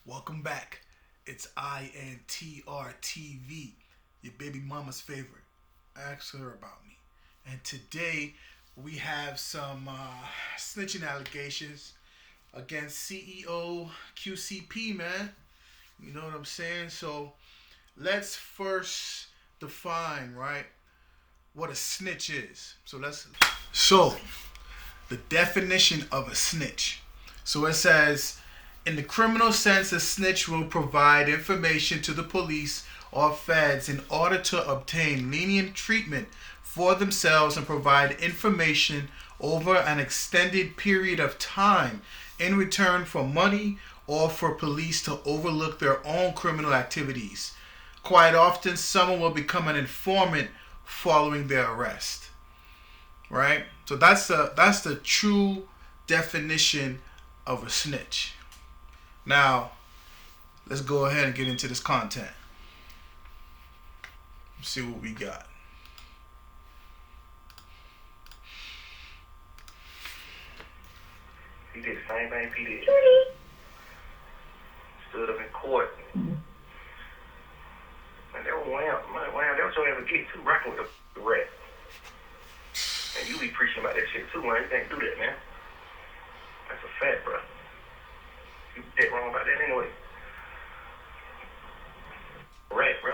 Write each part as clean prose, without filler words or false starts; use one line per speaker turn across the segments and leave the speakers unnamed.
Welcome back. It's INTR TV, your baby mama's favorite. Ask her about me. And today we have some snitching allegations against CEO QCP, man. You know what I'm saying? So let's first define, right, what a snitch is. So the definition of a snitch. So it says, in the criminal sense, a snitch will provide information to the police or feds in order to obtain lenient treatment for themselves and provide information over an extended period of time in return for money or for police to overlook their own criminal activities. Quite often, someone will become an informant following their arrest. Right? So that's the true definition of a snitch. Now, let's go ahead and get into this content. Let's see what we got.
He did the same thing P did. Stood up in court. And they were wow, they were trying to get too rocking with the rat. And you be preaching about that shit too, man. You can't do that, man. That's a fact, bro. You dead wrong about that anyway. Rat, bro.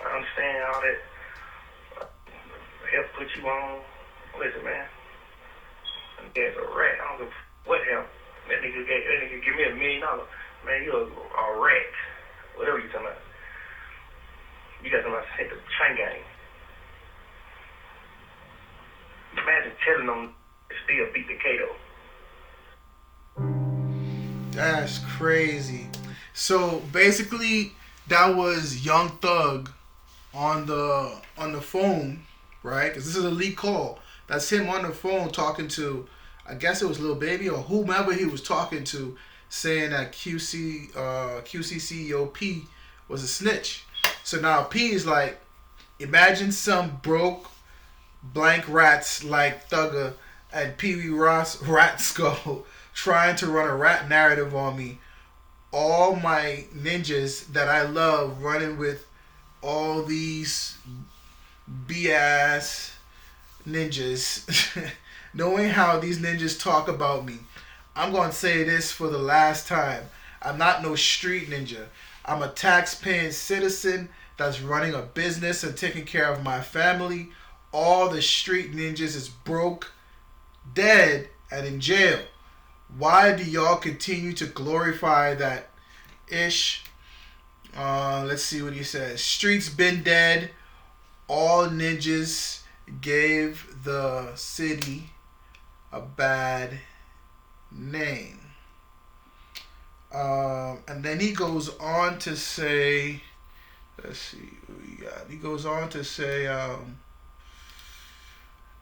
I understand all that. Help put you on. Listen, man. There's a rat. I don't give what help. That nigga give me $1 million. Man, you a rat. Whatever you talking about. You got somebody to hit the chain gang. Imagine telling them to still beat the Kato.
That's crazy. So basically, that was Young Thug on the phone, right? Because this is a leak call. That's him on the phone talking to, I guess it was Lil Baby or whomever he was talking to, saying that QC CEO P was a snitch. So now P is like, imagine some broke blank rats like Thugger and Pee Wee Ross Rat Skull trying to run a rat narrative on me. All my ninjas that I love running with all these BS ninjas, knowing how these ninjas talk about me. I'm going to say this for the last time. I'm not no street ninja. I'm a tax-paying citizen that's running a business and taking care of my family. All the street ninjas is broke, dead, and in jail. Why do y'all continue to glorify that ish? Let's see what he says. Streets been dead. All ninjas gave the city a bad name. And then he goes on to say, let's see what we got. He goes on to say,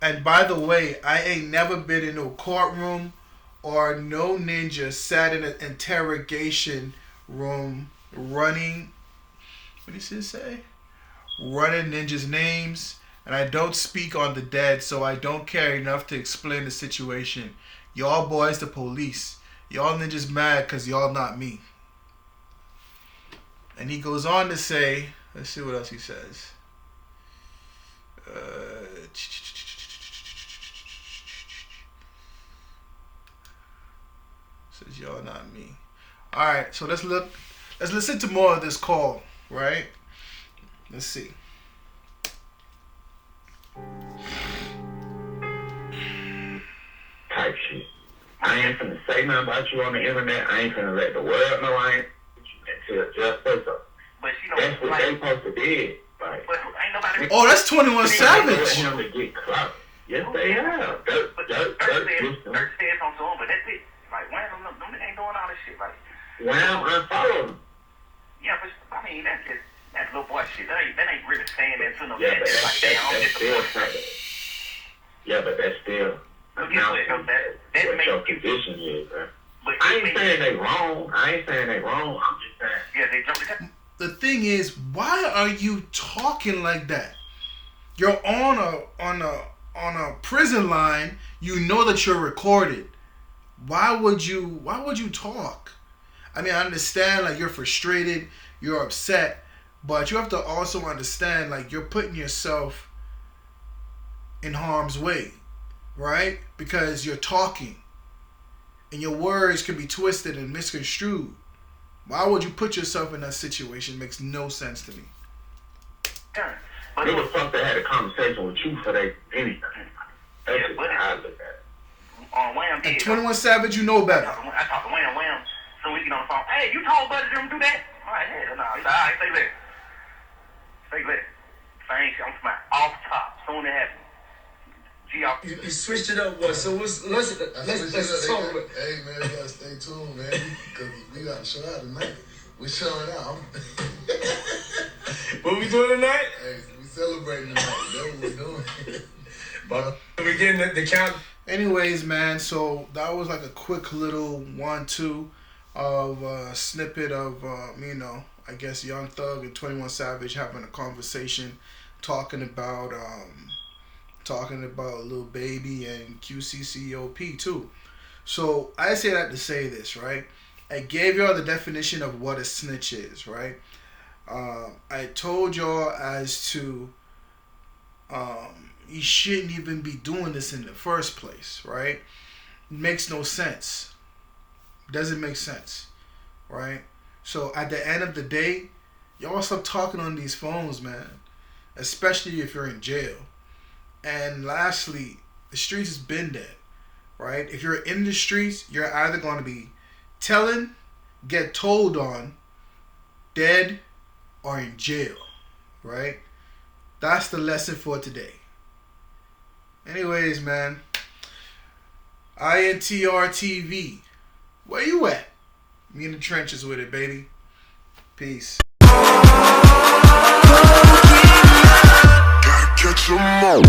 and by the way, I ain't never been in no courtroom or no ninja sat in an interrogation room running, what did he say? Running ninjas' names, and I don't speak on the dead, so I don't care enough to explain the situation. Y'all boys the police. Y'all ninjas mad because y'all not me. And he goes on to say, let's see what else he says. Says y'all not me. Alright, so let's listen to more of this call, right? Let's see.
Type shit. I ain't finna say nothing about you on the internet. I ain't finna let the world know I ain't until just say so.
But she don't
That's what
like,
they supposed to do. Like,
but ain't nobody.
Oh, that's 21
let
Savage.
him to get clout. Yes, they have. Dirt
Dirt
gets them.
said something to him, but that's it. Like, why them ain't doing all this shit? Like,
Wow, unfollow them.
yeah, but I mean, that's just that little boy shit. That ain't really saying that to no
Yeah,
man.
but
Like, damn, I'm
that's still
disappointed.
something. Yeah, but that's still
But guess what?
announcing
That
what your
makes
position is, bro.
But
I ain't saying they wrong. I'm just saying,
yeah, they jumped.
The thing is, why are you talking like that? You're on a prison line. You know that you're recorded. Why would you talk? I mean, I understand, like, you're frustrated, you're upset, but you have to also understand, like, you're putting yourself in harm's way, right? Because you're talking, and your words can be twisted and misconstrued. Why would you put yourself in that situation? It makes no sense to me.
It was supposed to have a conversation with you for that anything. That's just how I look at it.
Wham did.
And 21 Savage, you know better.
I talked to Wham so we get on the phone. Hey, you told Buddy them to do that? I'm like, hell no. He's like, all right, stay there. Stay there. Same shit. I'm smart. Off top. Soon it happens.
You switched it up, boy. So let's talk about.
Hey man, you gotta stay tuned, man, because we got to show out tonight. We showing out.
What we doing tonight?
Hey, we celebrating tonight. That's what we're doing.
But we getting the count.
Anyways, man, so that was like a quick little 1-2 of a snippet of, I guess Young Thug and 21 Savage having a conversation, talking about Lil Baby and QCCOP too. So I say that to say this, right? I gave y'all the definition of what a snitch is, right? I told y'all as to you shouldn't even be doing this in the first place, right? It makes no sense. Doesn't make sense, right? So at the end of the day, y'all stop talking on these phones, man. Especially if you're in jail. And lastly, the streets has been dead, right? If you're in the streets, you're either going to be telling, get told on, dead, or in jail, right? That's the lesson for today. Anyways, man, INTR TV, where you at? Me in the trenches with it, baby. Peace.
Gotta catch 'em all.